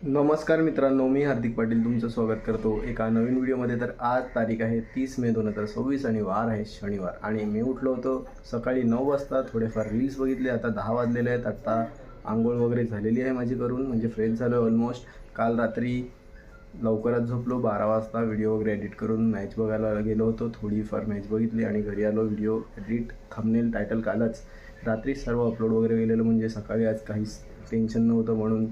नमस्कार मित्रांनो, मी हार्दिक पाटील तुमचं स्वागत करतो एका नवीन व्हिडिओमध्ये. तर आज तारीख आहे 30 मे 2026 आणि वार आहे शनिवार. आणि मी उठलो होतो सकाळी 9 वाजता. थोडेफार रील्स बघितले. आता 10 वाजलेले आहेत. आता आंघोळ वगैरे झालेली आहे माझी करून, म्हणजे फ्रेश झालो ऑलमोस्ट. काल रात्री लवकरच झोपलो. 12 वाजता व्हिडिओ वगैरे एडिट करून मॅच बघायला गेलो होतो. थोडीफार मॅच बघितली आणि घरी आलो. व्हिडिओ एडिट, थंबनेल, टायटल कालच रात्री सर्व अपलोड वगैरे गेलेलं, म्हणजे सकाळी आज काहीच टेन्शन नव्हतं. म्हणून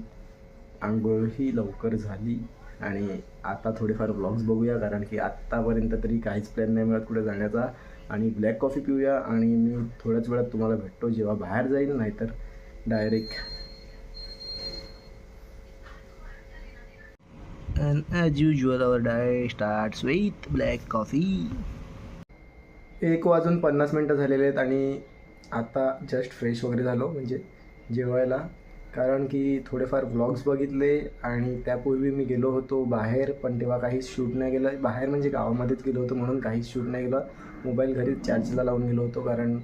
आंघोळही लवकर झाली आणि आता थोडेफार व्लॉग्स बघूया, कारण की आत्तापर्यंत तरी काहीच प्लॅन नाही मिळत कुठे जाण्याचा. आणि ब्लॅक कॉफी पिऊया आणि मी थोड्याच वेळात तुम्हाला भेटतो जेव्हा बाहेर जाईल, नाहीतर direct. And as usual our day starts with black coffee. 1:50 झालेले आहेत आणि आता जस्ट फ्रेश वगैरे झालो, म्हणजे जेवायला. कारण की थोडेफार व्लॉग्स बघितले आणि त्यापूर्वी मी गेलो होतो बाहेर, पण तेव्हा काहीच शूट नाही केलं. बाहेर म्हणजे गावामध्येच गेलो होतो, म्हणून काहीच शूट नाही केलं. मोबाईल घरी चार्जला लावून गेलो होतो, कारण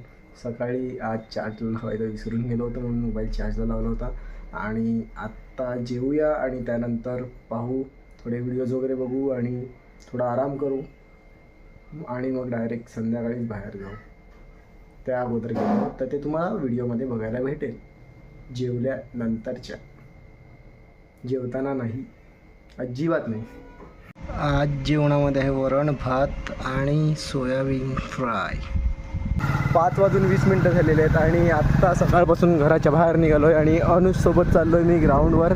सकाळी आज चार्जला लावायला विसरून गेलो होतो, म्हणून मोबाईल चार्जला लावला होता. आणि आत्ता जेवूया आणि त्यानंतर पाहू, थोडे व्हिडिओज वगैरे बघू आणि थोडा आराम करू आणि मग डायरेक्ट संध्याकाळीच बाहेर जाऊ. त्या अगोदर गेलो तर ते तुम्हाला व्हिडिओमध्ये बघायला भेटेल जेवल्यानंतरच्या. जेवताना नाही, अजिबात नाही. आज जेवणामध्ये आहे वरण भात आणि सोयाबीन फ्राय. 5:20 झालेले आहेत आणि आत्ता सकाळपासून घराच्या बाहेर निघालो आहे आणि अनुजसोबत चाललो आहे मी ग्राउंडवर.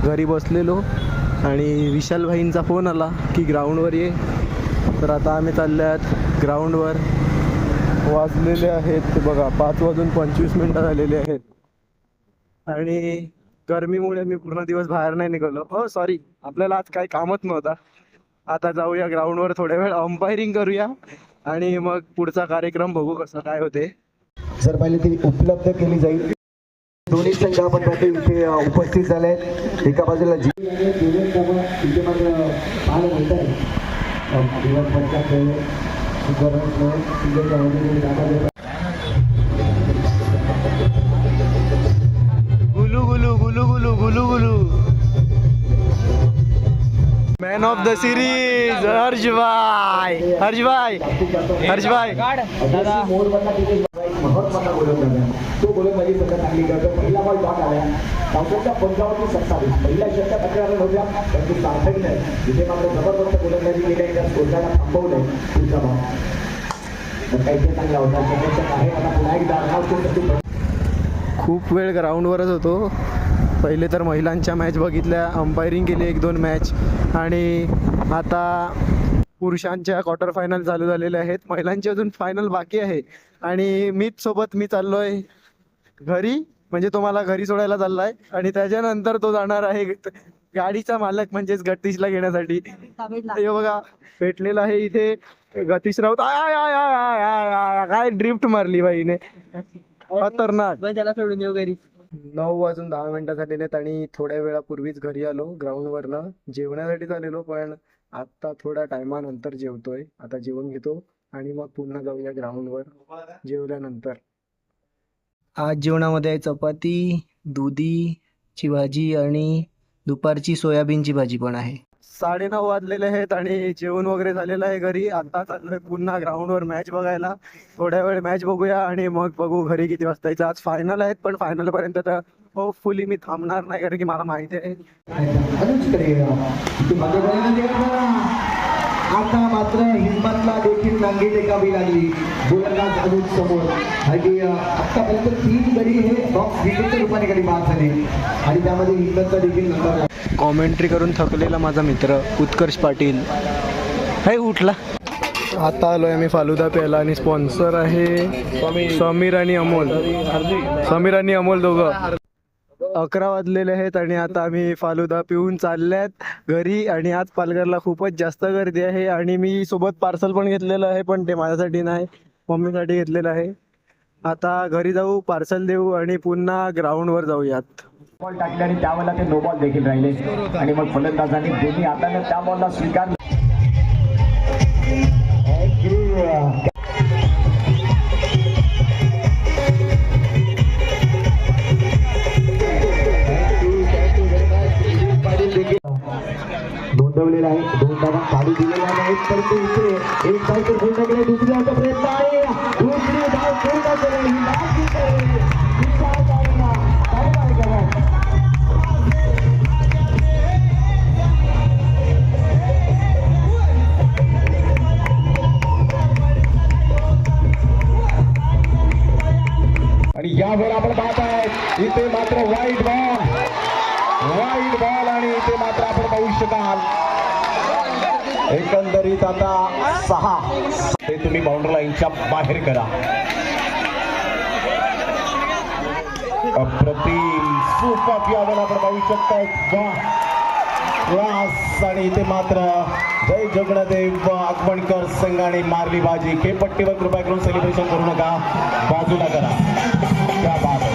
घरी बसलेलो आणि विशाल भाईंचा फोन आला की ग्राउंडवर ये. तर आता आम्ही चाललो आहेत ग्राउंडवर. वाजलेले आहेत बघा 5:25 झालेले आहेत आणि गरमीमुळे मी पूर्ण दिवस बाहेर नाही निघालो. हो सॉरी, आपल्याला आज काही कामच नव्हता. आता जाऊया ग्राउंडवर, थोड्या वेळ अंपायरिंग करूया आणि मग पुढचा कार्यक्रम बघू कसं काय होते. जर पाहिजे ती उपलब्ध केली जाईल. दोन्ही संघ आपण पाहतो इथे उपस्थित झाले आहेत. एका बाजूला गुलू गुलू गुलू गुलू गुलू गुलू. Man of the series Harshbhai. Harshbhai Harshbhai महत्वाचा गोलंदाज तो गोलंदाजी सध्या चांगली करतो. पहिला बॉल डॉट आला पावसाच्या 55 पहिल्या षटकात तक्रार होत्या, पण ती सार्थक नाही. इथे मात्र जबरदस्त गोलंदाजी केली आणि त्या स्कोरला थांबवलंय. पुढचा बॉल काही चांगला होता. समोरच्या आहे आता पुन्हा एकदा खूप वेळ ग्राउंडवरच होतो. पहिले तर महिलांच्या मॅच बघितल्या, अंपायरिंग केली 1-2 मॅच आणि आता पुरुषांच्या क्वार्टर फायनल चालू झालेले आहेत. महिलांची अजून फायनल बाकी आहे आणि मी चाललो आहे घरी, म्हणजे तो मला घरी सोडायला चालला आहे आणि त्याच्यानंतर तो जाणार आहे गाडीचा मालक म्हणजेच गतीशला घेण्यासाठी. हे बघा भेटलेला आहे इथे गतीश राऊत. काय ड्रिफ्ट मारली बाईने, खतरनाक. त्याला सोडून येऊ घरी. 9:10 झालेले आहेत आणि थोड्या वेळापूर्वीच घरी आलो ग्राउंडवरनं. जेवण्यासाठी आलेलो, पण आत्ता थोड्या टायमानंतर जेवतोय. आता जेवण घेतो आणि मग पुन्हा जाऊया ग्राउंडवर जेवल्यानंतर. आज जेवणामध्ये आहे चपाती, दुधीची भाजी आणि दुपारची सोयाबीनची भाजी पण आहे. 9:30 वाजलेले आहेत आणि जेवण वगैरे झालेलं आहे घरी. आता चाललोय पुन्हा ग्राउंडवर मॅच बघायला. थोड्या वेळ मॅच बघूया आणि मग बघू घरी किती वाजता यायचं. आज फायनल आहेत, पण फायनल पर्यंत तर होपफुली मी थांबणार नाही, कारण की मला माहिती आहे. आता मात्र हिंमतला देखील नांगी टेकावी लागली गोलंदाज अनुज समोर. आणि आतापर्यंत 3 गडी हे बॉक्स विकेटच्या रूपाने गडी बाद झाले आणि त्यामध्ये हिंमतचा देखील नंबर. कॉमेंट्री करून थकलेला माझा मित्र उत्कर्ष पाटील हे उठला. आता आलोय आम्ही फालुदा प्यायला आणि स्पॉन्सर आहे समीर आणि अमोल दोघं. 11 वाजलेले आहेत आणि आता आम्ही फालुदा पिऊन चालल्यात घरी. आणि आज पालघरला खूपच जास्त गर्दी आहे आणि मी सोबत पार्सल पण घेतलेलं आहे, पण ते माझ्यासाठी नाही, मम्मीसाठी घेतलेलं आहे. आता घरी जाऊ, पार्सल देऊ आणि पुन्हा ग्राउंडवर जाऊयात. बॉल टाकले आणि त्यावेळेला ते नो बॉल देखील राहिले आणि मग फलंदाजांनी दोन्ही हाताने त्या बॉलला स्वीकारलं. नोंदवलेला आहे. 2 धावा काढू दिलेल्या नाहीत परंतु इथे एक धाव तर पूर्ण केले. दुसरी धावचा प्रयत्न आहे. दुसरी धाव पूर्ण केली. ही धाव जिंकली. विशाल गायकवाड. काय करा आणि यावर आपण पाहत आहे इथे मात्र वाईट बॉल आणि इथे मात्र आपण पाहू शकाल एकंदरीत आता 6 ते तुम्ही बाउंड्री लाईनच्या बाहेर करा. अप्रतिम सुपर यावर आपण पाहू शकता क्लास आणि इथे मात्र जय जगन्नादेव आगमनकर संघाने मारली बाजी. खेळपट्टीवर कृपया करून सेलिब्रेशन करू नका, बाजूला करा. क्या बात आहे.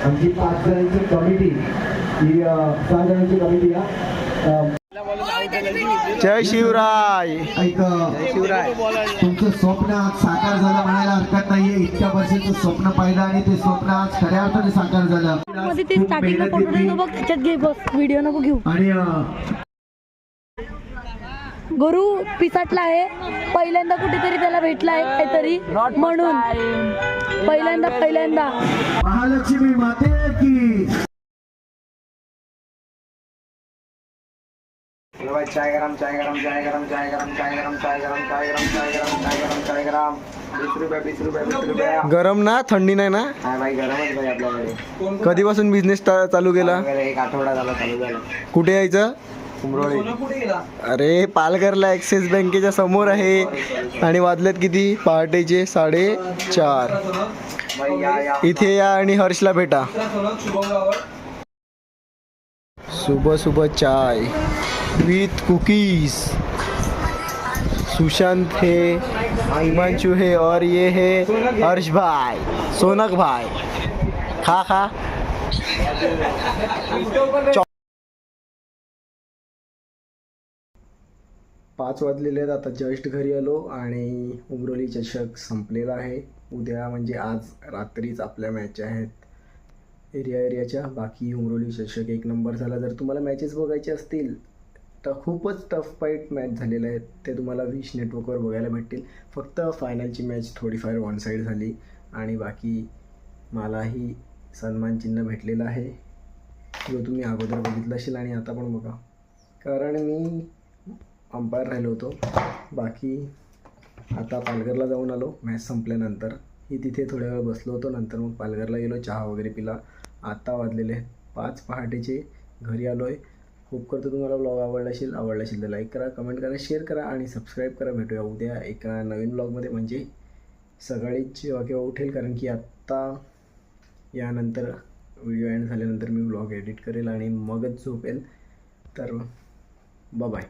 आमची 5 जणांची कमिटी ही 6 जणांची कमिटी जय शिवराय. एक तुमचं स्वप्न आज साकार झालं म्हणायला हरकत नाहीये. इतक्या वर्षाचं स्वप्न पाहिलं आणि ते स्वप्न आज खऱ्या अर्थाने साकार झालं. मध्ये ते स्टार्टिंगला फोटो नाही बघ, त्याच्यात घे बस, व्हिडिओ नको घेऊ. आणि गुरु पिसाटला आहे, पहिल्यांदा कुठेतरी त्याला भेटला आहे काहीतरी म्हणून पहिल्यांदा महालक्ष्मी माते की चाय गरम 20 रुपये. गरम ना, थंडी नाही ना? भाई गरमच भाई आपल्याकडे. कधीपासून बिझनेस चालू केला? 1 आठवडा झाला चालू झाला. कुठे यायचं? अरे पालघरला ॲक्सिस बँकेच्या समोर आहे. आणि वाजलेत किती? पहाटेचे 4:30. भाई या इथे या आणि हर्षला भेटा. सुबह चाय विथ कुकीज. सुशांत है, हिमांशु है और ये है हर्ष भाई, सोनक भाई. खा 5 वाजलेले आहेत. आता जस्ट घरी आलो आणि उमरोली चषक संपलेला आहे. उद्या म्हणजे आज रात्रीच आपल्या मॅच आहेत एरियाच्या. बाकी उमरोली चषक 1 नंबर झाला. जर तुम्हाला मॅचेस बघायचे असतील तर खूपच टफ फाईट मॅच झालेले आहेत. ते तुम्हाला विश नेटवर्कवर बघायला भेटतील. फक्त फायनलची मॅच थोडीफार वन साईड झाली आणि बाकी मलाही सन्मान चिन्ह भेटलेलं आहे, जो तुम्ही अगोदर बघितलं असेल आणि आता पण बघा, कारण मी अंपायर राहिलो होतो. बाकी आता पालघरला जाऊन आलो मॅच संपल्यानंतर. तिथे थोड्या वेळ बसलो होतो. नंतर मग पालघरला गेलो, चहा वगैरे पिला. आता वाजलेले 5 पहाटेचे घरी आलो आहे. होप करतो तुम्हाला ब्लॉग आवडला असेल तर लाईक करा, कमेंट करा, शेअर करा आणि सबस्क्राईब करा. भेटूया उद्या एका नवीन ब्लॉगमध्ये, म्हणजे सकाळीच किंवा उठेल, कारण की आत्ता यानंतर व्हिडिओ एंड झाल्यानंतर मी ब्लॉग एडिट करेल आणि मगच झोपेल. तर बाय.